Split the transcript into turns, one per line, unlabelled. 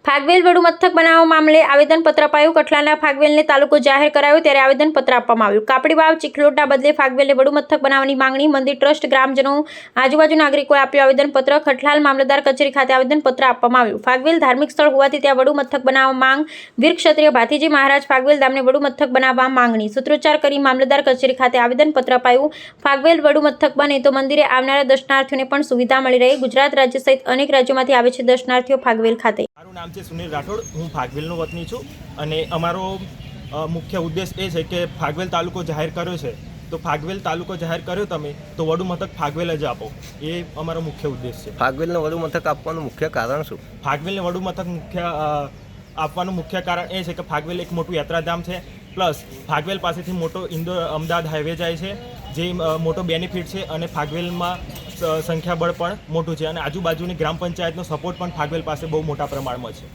ફાગવેલ વડુ મથક બનાવવા મામલે આવેદનપત્ર અપાયું. કઠલાલના ફાગવેલને તાલુકો જાહેર કરાયો ત્યારે આવેદનપત્ર આપવામાં આવ્યું. કાપડીવાવ ચીખલોડના બદલે ફાગવેલને વડુ મથક બનાવવાની માંગણી મંદિર ટ્રસ્ટ ગ્રામજનો આજુબાજુ નાગરિકોએ આપ્યું આવેદનપત્ર. કઠલાલ મામલતદાર કચેરી ખાતે આવેદનપત્ર આપવામાં આવ્યું. ફાગવેલ ધાર્મિક સ્થળ હોવાથી ત્યાં વડુ મથક બનાવવા માંગ. વીર ક્ષત્રિય ભાતીજી મહારાજ ફાગવેલ ધામને વડુ મથક બનાવવા માંગણી સૂત્રોચ્ચાર કરી મામલતદાર કચેરી ખાતે આવેદનપત્ર અપાયું. ફાગવેલ વડુ મથક બને તો મંદિરે આવનારા દર્શનાર્થીઓને પણ સુવિધા મળી રહે. ગુજરાત રાજ્ય સહિત અનેક રાજ્યોમાંથી આવે છે દર્શનાર્થીઓ ફાગવેલ ખાતે.
મારું નામ છે સુનિલ રાઠોડ. હું ફાગવેલનો વતની છું અને અમારો મુખ્ય ઉદ્દેશ એ છે કે ફાગવેલ તાલુકો જાહેર કર્યો છે તો ફાગવેલ તાલુકો જાહેર કર્યો તમે તો વડુ મથક ફાગવેલ જ આપો, એ અમારો મુખ્ય ઉદ્દેશ છે.
ફાગવેલને વડુ મથક આપવાનું મુખ્ય કારણ શું?
ફાગવેલને વડુ મથક આપવાનું મુખ્ય કારણ એ છે કે ફાગવેલ એક મોટું યાત્રાધામ છે, પ્લસ ફાગવેલ પાસેથી મોટો ઇન્દોર અમદાવાદ હાઈવે જાય છે જે મોટો બેનિફિટ છે અને ફાગવેલમાં સંખ્યાબળ પણ મોટું છે અને આજુબાજુની ગ્રામ પંચાયતનો સપોર્ટ પણ ફાગવેલ પાસે બહુ મોટા પ્રમાણમાં છે.